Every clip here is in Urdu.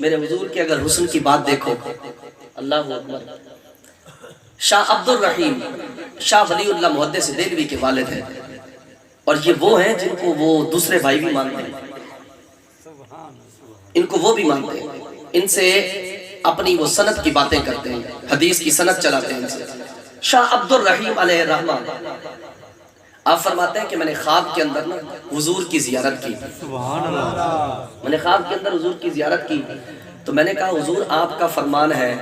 میرے حضور کے اگر حسن کی بات دیکھو، اللہ اکبر، شاہ عبد الرحیم شاہ ولی اللہ محدث دہلوی کے والد ہیں، اور یہ وہ ہیں جن کو وہ دوسرے بھائی بھی مانتے ہیں، ان کو وہ بھی مانتے ہیں، ان سے اپنی وہ سند کی باتیں کرتے ہیں، حدیث کی سند چلاتے ہیں ان سے۔ شاہ عبد الرحیم علیہ الرحمہ آپ فرماتے ہیں کہ میں نے خواب کے اندر نا حضور کی زیارت کی، میں نے خواب کے اندر حضور کی زیارت کی، تو میں نے کہا حضور آپ کا فرمان ہے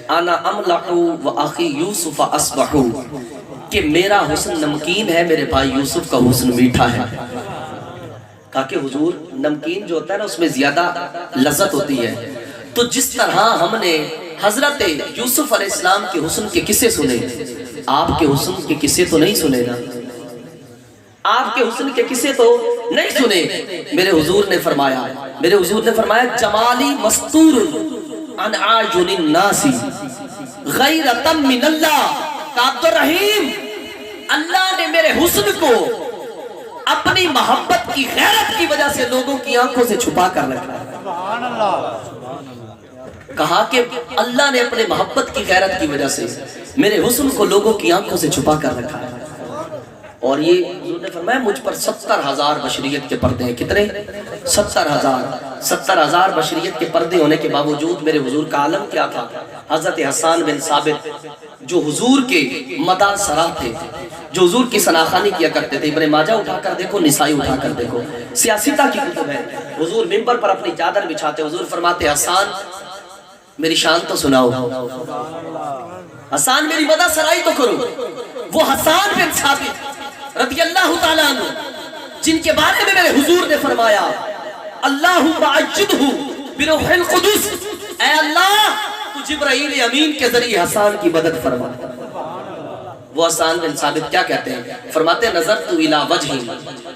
انا املح و اخی یوسف اصبح، کہ میرا حسن نمکین ہے، میرے بھائی یوسف کا حسن میٹھا ہے۔ کہا کہ حضور نمکین جو ہوتا ہے نا اس میں زیادہ لذت ہوتی ہے، تو جس طرح ہم نے حضرت یوسف علیہ السلام کے حسن کے قصے سنے، آپ کے حسن کے قصے تو نہیں سنے نا، آپ کے حسن کے قصے تو نہیں سنے۔ میرے حضور نے فرمایا جمالی مستور عن اعین الناس غیرۃ من اللہ، عبد الرحیم اللہ نے میرے حسن کو اپنی محبت کی غیرت کی وجہ سے لوگوں کی آنکھوں سے چھپا کر رکھا ہے۔ سبحان اللہ۔ کہا کہ اللہ نے اپنے محبت کی غیرت کی وجہ سے میرے حسن کو لوگوں کی آنکھوں سے چھپا کر رکھا ہے، اور یہ حضور نے فرمایا مجھ پر 70,000 بشریت کے پردے ہیں۔ کتنے؟ 70,000 بشریت کے پردے ہونے کے باوجود میرے حضور کا عالم کیا تھا؟ حضرت حسان بن ثابت جو حضور کے مدار سرا تھے، جو حضور کی ثناخوانی کیا کرتے تھے، ابن ماجہ اٹھا کر دیکھو، نسائی اٹھا کر دیکھو، سیاستہ کی کتب ہے، حضور منبر پر اپنی چادر بچھاتے، حضور فرماتے حسان میری شان تو سناؤ، حسان میری مدار سرائی تو کرو۔ وہ حسان بن ثابت رضی اللہ تعالیٰ عنہ جن کے بارے میں میرے حضور نے فرمایا اللہم اعجدہ بروح القدس، اے اللہ تو جبرائیل امین کے ذریعے حسان کی مدد فرما۔ وہ حسان بن ثابت کیا کہتے ہیں؟ فرماتے نظرت الی وجہی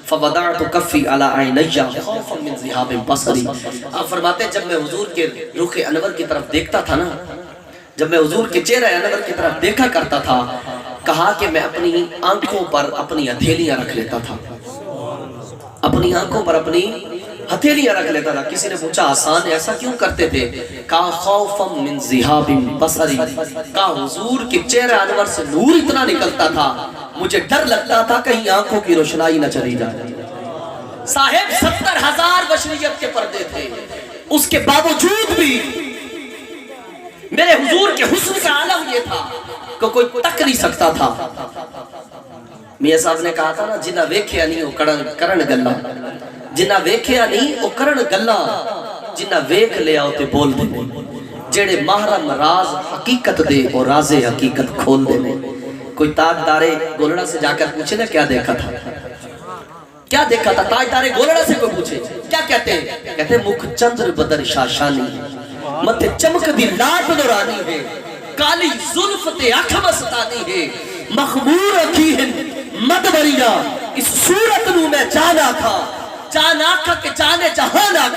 فوضعت کفی علی عینی خوفا من ذہاب بصری۔ آپ فرماتے ہیں جب میں حضور کے رخ انور کی طرف دیکھتا تھا نا، جب میں حضور کے چہرہ انور کی طرف دیکھا کرتا تھا، کہا کہ میں اپنی آنکھوں پر اپنی ہتھیلیاں رکھ لیتا تھا، اپنی آنکھوں پر اپنی ہتھیلیاں رکھ لیتا تھا۔ کسی نے پوچھا حسان ایسا کیوں کرتے تھے؟ کہا خوفا من ذہاب بصری، کہا حضور کے چہرہ انور سے نور اتنا نکلتا تھا مجھے ڈر لگتا تھا کہیں آنکھوں کی روشنائی نہ چلی جائے۔ صاحب 70,000 بشریت کے پردے تھے، اس کے باوجود بھی میرے حضور کے حسن کا عالم یہ تھا کہ کوئی تک نہیں سکتا تھا۔ میاں صاحب نے کہا تھا نا جنہ ویکھیا نہیں وہ کرن گلا، جنہ ویکھیا نہیں وہ کرن گلا، جنہ ویکھ لیا ہوتے بول دے، جڑے محرم راز حقیقت دے اور راز حقیقت کھول دے۔ کوئی تاجدارے گولڑا سے جا کر پوچھے نا کیا دیکھا تھا، کیا دیکھا تھا؟ تاجدارے گولڑا سے کوئی پوچھے کیا کہتے ہیں؟ کہتے ہیں مکھ چندر بدر شاشانی ہے، متھے چمک دی لاٹ نورانی ہے، کالی زلف تے اکھ مستانی ہے، مخمور اکھی ہیں مدبریہ، اس صورت نو میں جانا تھا، جانا آکھا کہ جانے جہانا